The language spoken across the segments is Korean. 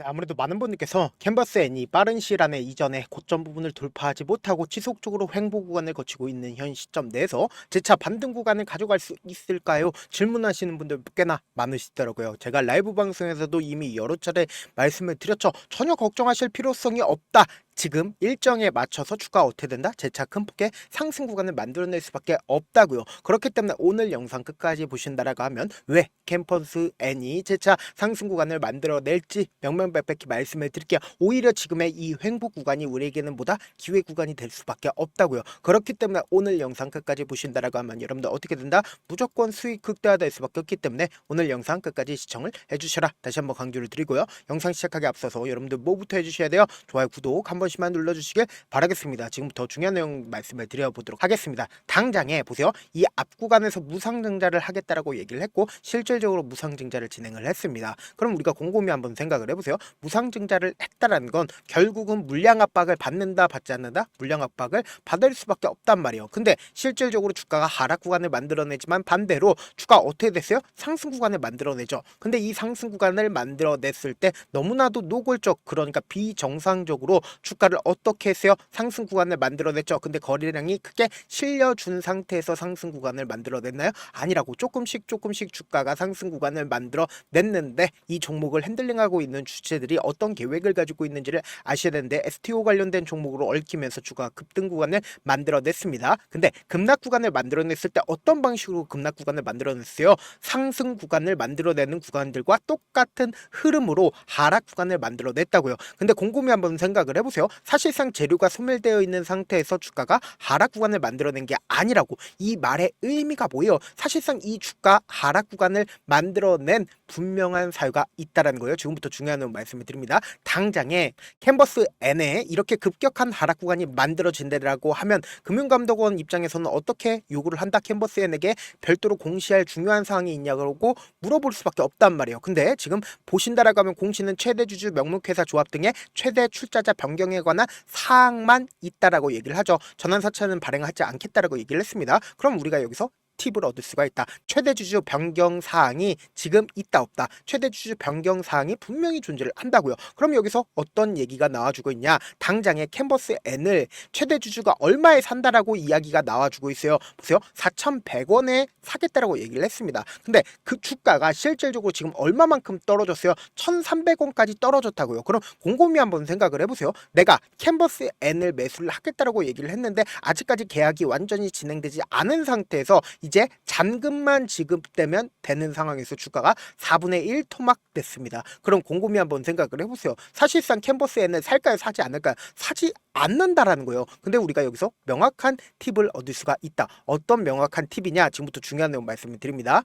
아무래도 많은 분들께서 캔버스 N이 빠른 시일 안에 이전에 고점 부분을 돌파하지 못하고 지속적으로 횡보 구간을 거치고 있는 현 시점 내에서 재차 반등 구간을 가져갈 수 있을까요? 질문하시는 분들 꽤나 많으시더라고요. 제가 라이브 방송에서도 이미 여러 차례 말씀을 드렸죠. 전혀 걱정하실 필요성이 없다. 지금 일정에 맞춰서 주가 어떻게 된다? 재차 큰 폭의 상승 구간을 만들어낼 수밖에 없다고요. 그렇기 때문에 오늘 영상 끝까지 보신다라고 하면 왜 캔버스 N이 재차 상승 구간을 만들어낼지 명명백백히 말씀을 드릴게요. 오히려 지금의 이 횡보 구간이 우리에게는 보다 기회 구간이 될 수밖에 없다고요. 그렇기 때문에 오늘 영상 끝까지 보신다라고 하면 여러분들 어떻게 된다? 무조건 수익 극대화될 수밖에 없기 때문에 오늘 영상 끝까지 시청을 해주셔라. 다시 한번 강조를 드리고요. 영상 시작하기 앞서서 여러분들 뭐부터 해주셔야 돼요? 좋아요, 구독 한 번씩만 눌러주시길 바라겠습니다. 지금부터 중요한 내용 말씀을 드려보도록 하겠습니다. 당장에 보세요. 이 앞 구간에서 무상증자를 하겠다라고 얘기를 했고 실질적으로 무상증자를 진행을 했습니다. 그럼 우리가 곰곰이 한번 생각을 해보세요. 무상증자를 했다라는 건 결국은 물량 압박을 받는다 받지 않는다? 물량 압박을 받을 수밖에 없단 말이에요. 근데 실질적으로 주가가 하락 구간을 만들어내지만 반대로 주가 어떻게 됐어요? 상승 구간을 만들어내죠. 근데 이 상승 구간을 만들어냈을 때 너무나도 노골적, 그러니까 비정상적으로 주가를 어떻게 했어요? 상승 구간을 만들어냈죠. 근데 거래량이 크게 실려준 상태에서 상승 구간을 만들어냈나요? 아니라고. 조금씩 주가가 상승 구간을 만들어냈는데 이 종목을 핸들링하고 있는 주체들이 어떤 계획을 가지고 있는지를 아셔야 되는데 STO 관련된 종목으로 얽히면서 주가 급등 구간을 만들어냈습니다. 근데 급락 구간을 만들어냈을 때 어떤 방식으로 급락 구간을 만들어냈어요? 상승 구간을 만들어내는 구간들과 똑같은 흐름으로 하락 구간을 만들어냈다고요. 근데 곰곰이 한번 생각을 해보세요. 사실상 재료가 소멸되어 있는 상태에서 주가가 하락 구간을 만들어낸 게 아니라고. 이 말의 의미가 뭐예요? 사실상 이 주가 하락 구간을 만들어낸 분명한 사유가 있다라는 거예요. 지금부터 중요한 말씀을 드립니다. 당장에 캔버스 N에 이렇게 급격한 하락 구간이 만들어진다라고 하면 금융감독원 입장에서는 어떻게 요구를 한다? 캔버스 N에게 별도로 공시할 중요한 사항이 있냐고 물어볼 수밖에 없단 말이에요. 근데 지금 보신다라고 하면 공시는 최대 주주 명목회사 조합 등의 최대 출자자 변경에 관한 사항만 있다라고 얘기를 하죠. 전환사채는 발행하지 않겠다라고 얘기를 했습니다. 그럼 우리가 여기서 팁을 얻을 수가 있다. 최대 주주 변경 사항이 지금 있다 없다. 최대 주주 변경 사항이 분명히 존재를 한다고요. 그럼 여기서 어떤 얘기가 나와주고 있냐? 당장에 캔버스 N을 최대 주주가 얼마에 산다라고 이야기가 나와주고 있어요. 보세요. 4,100원에 사겠다라고 얘기를 했습니다. 근데 그 주가가 실질적으로 지금 얼마만큼 떨어졌어요? 1,300원까지 떨어졌다고요. 그럼 곰곰이 한번 생각을 해보세요. 내가 캔버스 N을 매수를 하겠다라고 얘기를 했는데 아직까지 계약이 완전히 진행되지 않은 상태에서 이제 잔금만 지급되면 되는 상황에서 주가가 4분의 1 토막됐습니다. 그럼 곰곰이 한번 생각을 해보세요. 사실상 캔버스 N을 살까요? 사지 않을까요? 사지 않는다라는 거예요. 근데 우리가 여기서 명확한 팁을 얻을 수가 있다. 어떤 명확한 팁이냐? 지금부터 중요한 내용 말씀을 드립니다.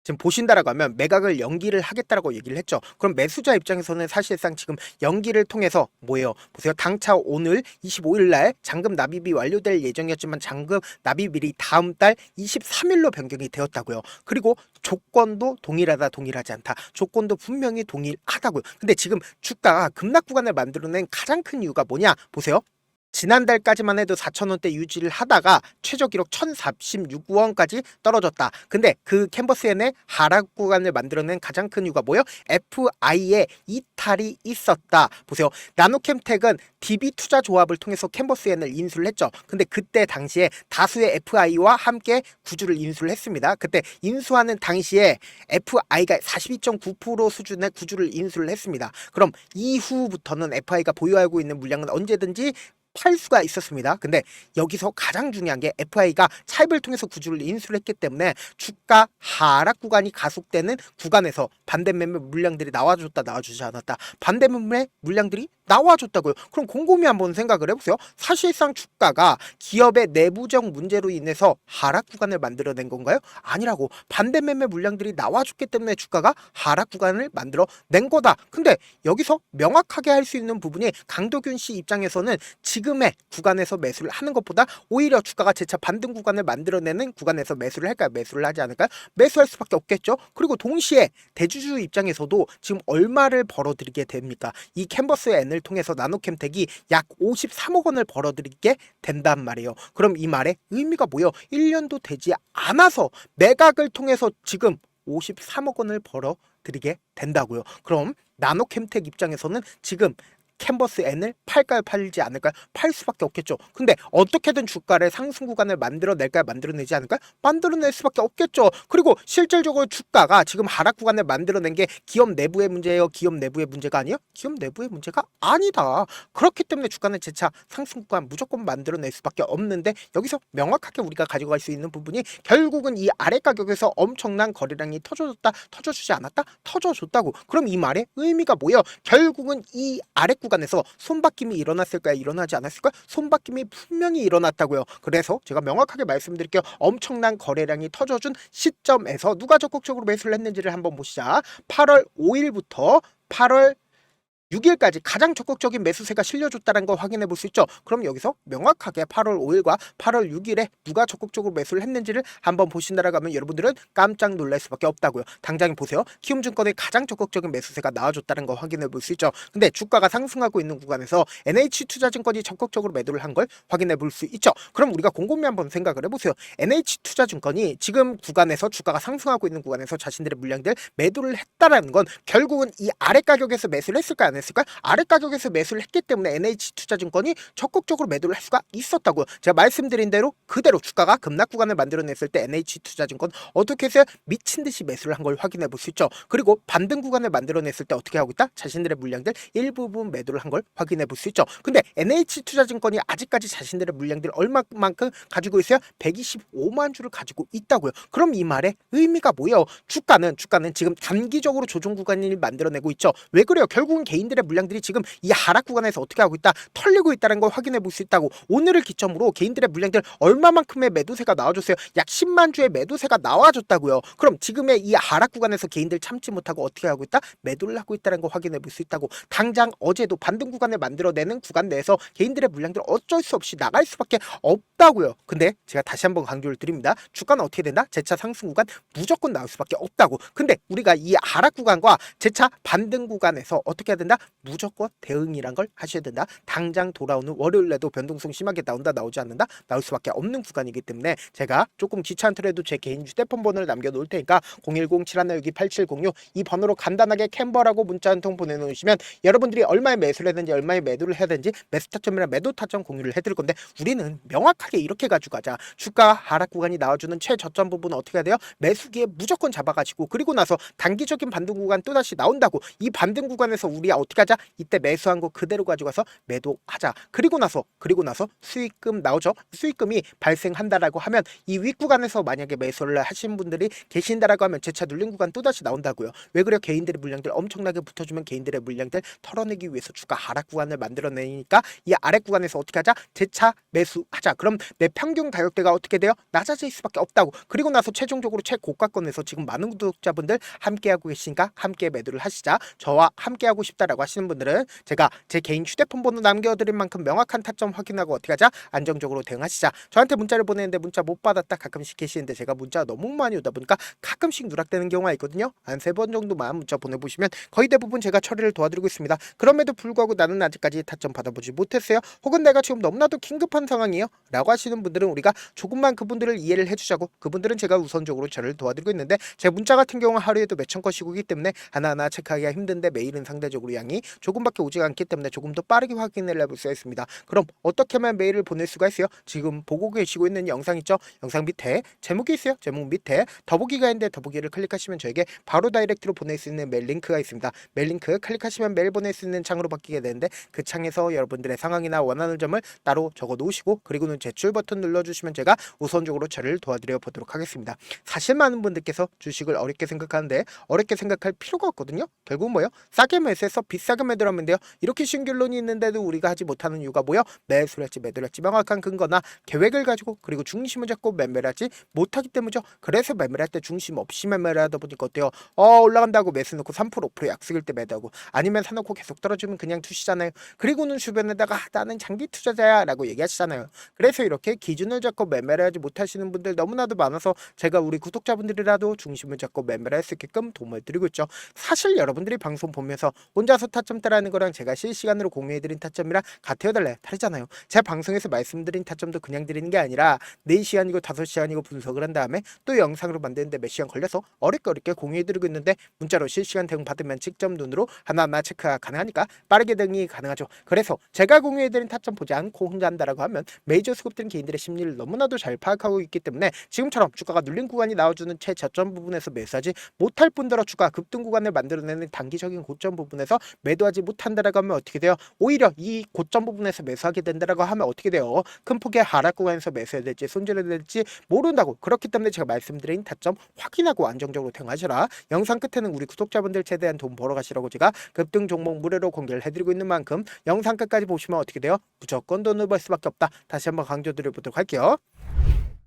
지금 보신다라고 하면 매각을 연기를 하겠다라고 얘기를 했죠. 그럼 매수자 입장에서는 사실상 지금 연기를 통해서 뭐예요? 보세요. 당차 오늘 25일 날 잔금 납입이 완료될 예정이었지만 잔금 납입일이 다음 달 23일로 변경이 되었다고요. 그리고 조건도 동일하다, 동일하지 않다. 조건도 분명히 동일하다고요. 근데 지금 주가가 급락 구간을 만들어낸 가장 큰 이유가 뭐냐? 보세요. 지난달까지만 해도 4,000원대 유지를 하다가 최저 기록 1,046원까지 떨어졌다. 근데 그 캔버스엔의 하락 구간을 만들어낸 가장 큰 이유가 뭐예요? FI의 이탈이 있었다. 보세요. 나노캠텍은 DB 투자 조합을 통해서 캔버스엔을 인수를 했죠. 근데 그때 당시에 다수의 FI와 함께 구주를 인수를 했습니다. 그때 인수하는 당시에 FI가 42.9% 수준의 구주를 인수를 했습니다. 그럼 이후부터는 FI가 보유하고 있는 물량은 언제든지 팔 수가 있었습니다. 근데 여기서 가장 중요한 게 FI가 차입을 통해서 구주를 인수를 했기 때문에 주가 하락 구간이 가속되는 구간에서 반대 매매 물량들이 나와줬다, 나와주지 않았다. 반대 매매 물량들이 나와줬다고요. 그럼 곰곰이 한번 생각을 해보세요. 사실상 주가가 기업의 내부적 문제로 인해서 하락 구간을 만들어낸 건가요? 아니라고. 반대 매매 물량들이 나와줬기 때문에 주가가 하락 구간을 만들어낸 거다. 근데 여기서 명확하게 할 수 있는 부분이 강도균 씨 입장에서는 지금의 구간에서 매수를 하는 것보다 오히려 주가가 재차 반등 구간을 만들어내는 구간에서 매수를 할까요? 매수를 하지 않을까요? 매수할 수밖에 없겠죠. 그리고 동시에 대주주 입장에서도 지금 얼마를 벌어들이게 됩니까? 이 캔버스 N을 통해서 나노캠텍이 약 53억 원을 벌어들이게 된단 말이에요. 그럼 이 말의 의미가 뭐예요? 1년도 되지 않아서 매각을 통해서 지금 53억 원을 벌어들이게 된다고요. 그럼 나노캠텍 입장에서는 지금 캔버스 N을 팔까요, 팔지 않을까요? 팔 수밖에 없겠죠. 근데 어떻게든 주가를 상승 구간을 만들어낼까요, 만들어내지 않을까요? 만들어낼 수밖에 없겠죠. 그리고 실질적으로 주가가 지금 하락 구간을 만들어낸 게 기업 내부의 문제예요, 기업 내부의 문제가 아니에요? 기업 내부의 문제가 아니다. 그렇기 때문에 주가는 재차 상승 구간 무조건 만들어낼 수밖에 없는데, 여기서 명확하게 우리가 가져갈 수 있는 부분이 결국은 이 아래 가격에서 엄청난 거래량이 터져줬다, 터져주지 않았다, 터져줬다고. 그럼 이 말의 의미가 뭐예요? 결국은 이 아래 구간에서 손바뀜이 일어났을까요, 일어나지 않았을까요? 손바뀜이 분명히 일어났다고요. 그래서 제가 명확하게 말씀드릴게요. 엄청난 거래량이 터져준 시점에서 누가 적극적으로 매수를 했는지를 한번 보시자. 8월 5일부터 8월 6일까지 가장 적극적인 매수세가 실려줬다는 걸 확인해 볼 수 있죠. 그럼 여기서 명확하게 8월 5일과 8월 6일에 누가 적극적으로 매수를 했는지를 한번 보신다라고 하면 여러분들은 깜짝 놀랄 수밖에 없다고요. 당장 보세요. 키움증권의 가장 적극적인 매수세가 나와줬다는 걸 확인해 볼 수 있죠. 근데 주가가 상승하고 있는 구간에서 NH투자증권이 적극적으로 매도를 한 걸 확인해 볼 수 있죠. 그럼 우리가 곰곰이 한번 생각을 해보세요. NH투자증권이 지금 구간에서 주가가 상승하고 있는 구간에서 자신들의 물량들 매도를 했다라는 건 결국은 이 아래 가격에서 매수를 했을까요, 안 했을까요? 아래 가격에서 매수를 했기 때문에 NH투자증권이 적극적으로 매도를 할 수가 있었다고요. 제가 말씀드린 대로 그대로 주가가 급락 구간을 만들어냈을 때 NH투자증권 어떻게 해서 미친 듯이 매수를 한 걸 확인해 볼 수 있죠. 그리고 반등 구간을 만들어냈을 때 어떻게 하고 있다? 자신들의 물량들 일부분 매도를 한 걸 확인해 볼 수 있죠. 근데 NH투자증권이 아직까지 자신들의 물량들 얼마만큼 가지고 있어요? 125만 주를 가지고 있다고요. 그럼 이 말의 의미가 뭐예요? 주가는 지금 단기적으로 조정 구간을 만들어내고 있죠. 왜 그래요? 결국은 개인들의 물량들이 지금 이 하락 구간에서 어떻게 하고 있다? 털리고 있다는 걸 확인해 볼 수 있다고. 오늘을 기점으로 개인들의 물량들 얼마만큼의 매도세가 나와줬어요? 약 10만 주의 매도세가 나와줬다고요. 그럼 지금의 이 하락 구간에서 개인들 참지 못하고 어떻게 하고 있다? 매도를 하고 있다는 걸 확인해 볼 수 있다고. 당장 어제도 반등 구간을 만들어내는 구간 내에서 개인들의 물량들 어쩔 수 없이 나갈 수밖에 없다고요. 근데 제가 다시 한번 강조를 드립니다. 주가는 어떻게 된다? 재차 상승 구간 무조건 나올 수밖에 없다고. 근데 우리가 이 하락 구간과 재차 반등 구간에서 어떻게 해야 된다? 무조건 대응이란 걸 하셔야 된다. 당장 돌아오는 월요일에도 변동성 심하게 나온다, 나오지 않는다? 나올 수밖에 없는 구간이기 때문에 제가 조금 귀찮더라도 제 개인 휴대폰 번호를 남겨놓을 테니까 010-7162-8706 이 번호로 간단하게 캔버라고 문자 한 통 보내놓으시면 여러분들이 얼마에 매수를 해든지 얼마에 매도를 해야 되는지 매수 타점이랑 매도 타점 공유를 해드릴 건데, 우리는 명확하게 이렇게 가지고 가자. 주가 하락 구간이 나와주는 최저점 부분은 어떻게 해야 돼요? 매수기에 무조건 잡아가지고, 그리고 나서 단기적인 반등 구간 또다시 나온다고. 이 반등 구간에서 우리 어떻게 하자? 이때 매수한 거 그대로 가져가서 매도하자. 그리고 나서 수익금 나오죠. 수익금이 발생한다라고 하면 이 윗구간에서 만약에 매수를 하신 분들이 계신다라고 하면 재차 눌린 구간 또다시 나온다고요. 왜 그래요? 개인들의 물량들 엄청나게 붙어주면 개인들의 물량들 털어내기 위해서 주가 하락 구간을 만들어내니까 이 아래 구간에서 어떻게 하자? 재차 매수하자. 그럼 내 평균 가격대가 어떻게 돼요? 낮아질 수밖에 없다고. 그리고 나서 최종적으로 최고가권에서 지금 많은 구독자분들 함께하고 계시니까 함께 매도를 하시자. 저와 함께하고 싶다라고 하시는 분들은 제가 제 개인 휴대폰 번호 남겨드린 만큼 명확한 타점 확인하고 어떻게 하자? 안정적으로 대응하시자. 저한테 문자를 보내는데 문자 못 받았다 가끔씩 계시는데 제가 문자가 너무 많이 오다 보니까 가끔씩 누락되는 경우가 있거든요. 한 3번 정도만 문자 보내보시면 거의 대부분 제가 처리를 도와드리고 있습니다. 그럼에도 불구하고 나는 아직까지 타점 받아보지 못했어요. 혹은 내가 지금 너무나도 긴급한 상황이에요 라고 하시는 분들은 우리가 조금만 그분들을 이해를 해주자고, 그분들은 제가 우선적으로 저를 도와드리고 있는데, 제 문자 같은 경우 하루에도 몇천 건씩 오기 때문에 하나하나 체크하기가 힘든데 메일은 상대적으로 양이 조금밖에 오지 않기 때문에 조금 더 빠르게 확인을 해볼 수가 있습니다. 그럼 어떻게 하면 메일을 보낼 수가 있어요? 지금 보고 계시고 있는 영상 있죠? 영상 밑에 제목이 있어요. 제목 밑에 더보기가 있는데 더보기를 클릭하시면 저에게 바로 다이렉트로 보낼 수 있는 메일 링크가 있습니다. 메일 링크 클릭하시면 메일 보낼 수 있는 창으로 바뀌게 되는데, 그 창에서 여러분들의 상황이나 원하는 점을 따로 적어 놓으시고 그리고는 제출 버튼 눌러주시면 제가 우선적으로 저를 도와드려 보도록 하겠습니다. 사실 많은 분들께서 주식을 어렵게 생각하는데 어렵게 생각할 필요가 없거든요. 결국 뭐예요? 싸게 매수해서 비싸게 매도하면 돼요. 이렇게 쉬운 결론이 있는데도 우리가 하지 못하는 이유가 뭐예요? 매수를 할지 매도를 할지 명확한 근거나 계획을 가지고 그리고 중심을 잡고 매매를 하지 못하기 때문이죠. 그래서 매매를 할 때 중심 없이 매매를 하다 보니까 어때요? 올라간다고 매수 놓고 3% 5% 약속일 때 매도하고, 아니면 사놓고 계속 떨어지면 그냥 투시잖아요. 그리고는 주변에다가 나는 장기 투자자야 라고 얘기하시잖아요. 그래서 이렇게 기준을 잡고 매매를 하지 못하시는 분들 너무나도 많아서 제가 우리 구독자분들이라도 중심을 잡고 매매를 할 수 있게끔 도움을 드리고 있죠. 사실 여러분들이 방송 보면서 혼자 몰아서 타점 따라하는 거랑 제가 실시간으로 공유해드린 타점이랑 같아요 달라요? 다르잖아요. 제 방송에서 말씀드린 타점도 그냥 드리는 게 아니라 4시간이고 5시간이고 분석을 한 다음에 또 영상으로 만드는데 몇 시간 걸려서 어렵게 공유해드리고 있는데 문자로 실시간 대응 받으면 직접 눈으로 하나하나 체크가 가능하니까 빠르게 대응이 가능하죠. 그래서 제가 공유해드린 타점 보지 않고 혼자 한다라고 하면 메이저 수급들은 개인들의 심리를 너무나도 잘 파악하고 있기 때문에 지금처럼 주가가 눌린 구간이 나와주는 최저점 부분에서 매수하지 못할 뿐더러 주가 급등 구간을 만들어내는 단기적인 고점 부분에서 매도하지 못한다라고 하면 어떻게 돼요? 오히려 이 고점 부분에서 매수하게 된다라고 하면 어떻게 돼요? 큰 폭의 하락 구간에서 매수해야 될지 손절해야 될지 모른다고. 그렇기 때문에 제가 말씀드린 타점 확인하고 안정적으로 대응하셔라. 영상 끝에는 우리 구독자분들 최대한 돈 벌어가시라고 제가 급등 종목 무료로 공개를 해드리고 있는 만큼 영상 끝까지 보시면 어떻게 돼요? 무조건 돈을 벌 수밖에 없다. 다시 한번 강조드려보도록 할게요.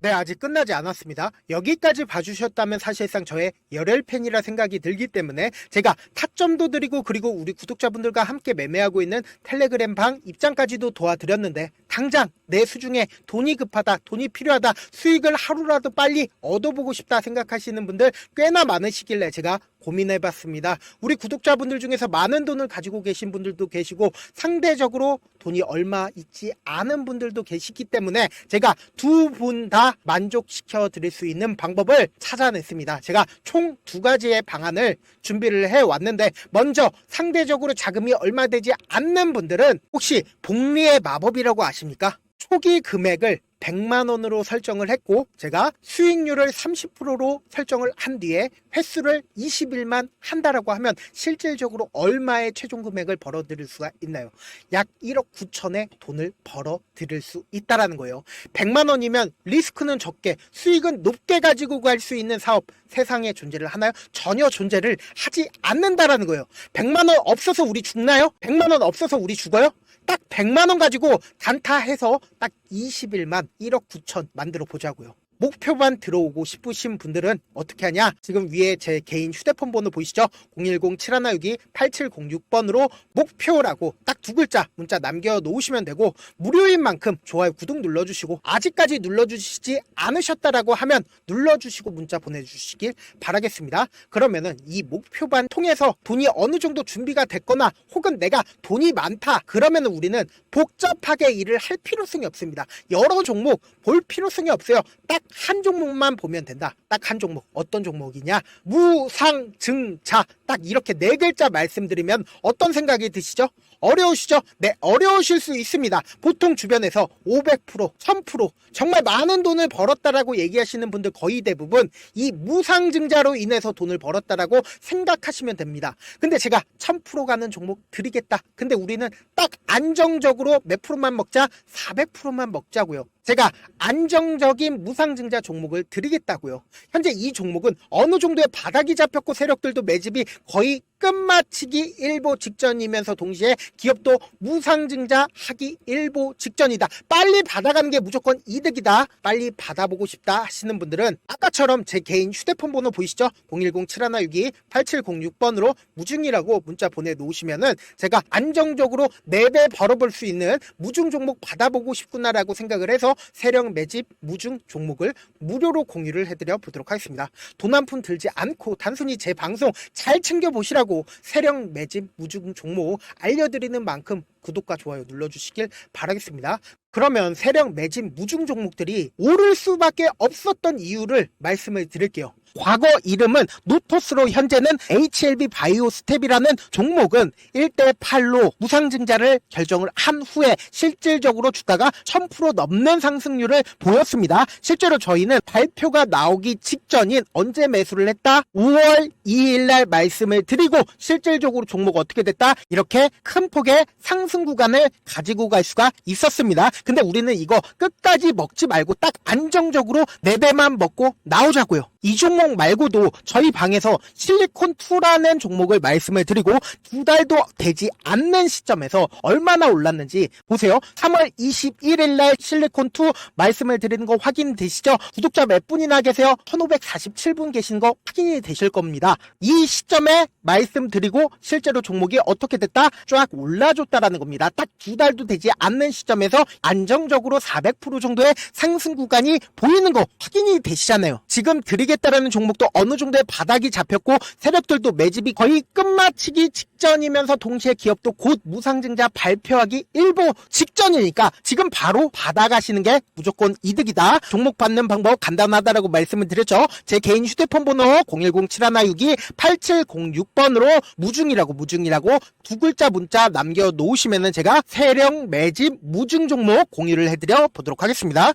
네, 아직 끝나지 않았습니다. 여기까지 봐주셨다면 사실상 저의 열혈팬이라 생각이 들기 때문에 제가 타점도 드리고 그리고 우리 구독자분들과 함께 매매하고 있는 텔레그램 방 입장까지도 도와드렸는데 당장 내 수중에 돈이 급하다, 돈이 필요하다, 수익을 하루라도 빨리 얻어보고 싶다 생각하시는 분들 꽤나 많으시길래 제가 고민해봤습니다. 우리 구독자분들 중에서 많은 돈을 가지고 계신 분들도 계시고 상대적으로 돈이 얼마 있지 않은 분들도 계시기 때문에 제가 두 분 다 만족시켜 드릴 수 있는 방법을 찾아냈습니다. 제가 총 2가지의 방안을 준비를 해왔는데 먼저 상대적으로 자금이 얼마 되지 않는 분들은 혹시 복리의 마법이라고 아십니까? 초기 금액을 100만원으로 설정을 했고 제가 수익률을 30%로 설정을 한 뒤에 횟수를 20일만 한다라고 하면 실질적으로 얼마의 최종 금액을 벌어들일 수가 있나요? 약 1억 9천의 돈을 벌어들일 수 있다라는 거예요. 100만원이면 리스크는 적게 수익은 높게 가지고 갈 수 있는 사업 세상에 존재를 하나요? 전혀 존재를 하지 않는다라는 거예요. 100만원 없어서 우리 죽나요? 100만원 없어서 우리 죽어요? 딱 100만원 가지고 단타해서 딱 20일만 1억 9천 만들어 보자고요. 목표만 들어오고 싶으신 분들은 어떻게 하냐? 지금 위에 제 개인 휴대폰 번호 보이시죠? 010-7162-8706번으로 목표라고 딱 2글자 문자 남겨놓으시면 되고 무료인 만큼 좋아요, 구독 눌러주시고 아직까지 눌러주시지 않으셨다라고 하면 눌러주시고 문자 보내주시길 바라겠습니다. 그러면은 이 목표반 통해서 돈이 어느 정도 준비가 됐거나 혹은 내가 돈이 많다 그러면은 우리는 복잡하게 일을 할 필요성이 없습니다. 여러 종목 볼 필요성이 없어요. 딱 한 종목만 보면 된다. 딱 한 종목. 어떤 종목이냐? 무상증자. 딱 이렇게 4글자 말씀드리면 어떤 생각이 드시죠? 어려우시죠? 네, 어려우실 수 있습니다. 보통 주변에서 500%, 1000% 정말 많은 돈을 벌었다라고 얘기하시는 분들 거의 대부분 이 무상증자로 인해서 돈을 벌었다라고 생각하시면 됩니다. 근데 제가 1000% 가는 종목 드리겠다. 근데 우리는 딱 안정적으로 몇 프로만 먹자? 400%만 먹자고요. 제가 안정적인 무상증자 종목을 드리겠다고요. 현재 이 종목은 어느 정도의 바닥이 잡혔고 세력들도 매집이 거의 끝마치기 일보 직전이면서 동시에 기업도 무상증자 하기 일보 직전이다. 빨리 받아가는 게 무조건 이득이다. 빨리 받아보고 싶다 하시는 분들은 아까처럼 제 개인 휴대폰 번호 보이시죠? 010-7162-8706번으로 무중이라고 문자 보내놓으시면은 제가 안정적으로 4배 벌어볼 수 있는 무중 종목 받아보고 싶구나라고 생각을 해서 세력 매집 무중 종목을 무료로 공유를 해드려 보도록 하겠습니다. 돈 한 푼 들지 않고 단순히 제 방송 잘 챙겨보시라고 세력 매집 무중 종목 알려드리는 만큼 구독과 좋아요 눌러주시길 바라겠습니다. 그러면 세력 매집 무중 종목들이 오를 수밖에 없었던 이유를 말씀을 드릴게요. 과거 이름은 노토스로 현재는 HLB 바이오 스텝이라는 종목은 1대8로 무상증자를 결정을 한 후에 실질적으로 주가가 1000% 넘는 상승률을 보였습니다. 실제로 저희는 발표가 나오기 직전인 언제 매수를 했다? 5월 2일날 말씀을 드리고 실질적으로 종목 어떻게 됐다? 이렇게 큰 폭의 상승 구간을 가지고 갈 수가 있었습니다. 근데 우리는 이거 끝까지 먹지 말고 딱 안정적으로 4배만 먹고 나오자고요. 이 종목 말고도 저희 방에서 실리콘2라는 종목을 말씀을 드리고 2달도 되지 않는 시점에서 얼마나 올랐는지 보세요. 3월 21일 날 실리콘2 말씀을 드리는 거 확인되시죠? 구독자 몇 분이나 계세요? 1547분 계신 거 확인이 되실 겁니다. 이 시점에 말씀드리고 실제로 종목이 어떻게 됐다? 쫙 올라줬다라는 겁니다. 딱 2달도 되지 않는 시점에서 안정적으로 400% 정도의 상승 구간이 보이는 거 확인이 되시잖아요. 지금 드리겠다라는 종목도 어느 정도의 바닥이 잡혔고 세력들도 매집이 거의 끝마치기 직전이면서 동시에 기업도 곧 무상증자 발표하기 일보 직전이니까 지금 바로 받아가시는 게 무조건 이득이다. 종목 받는 방법 간단하다라고 말씀을 드렸죠. 제 개인 휴대폰 번호 010-7162-8706번으로 무중이라고 두 글자 문자 남겨놓으시면은 제가 세력 매집 무중 종목 공유를 해드려 보도록 하겠습니다.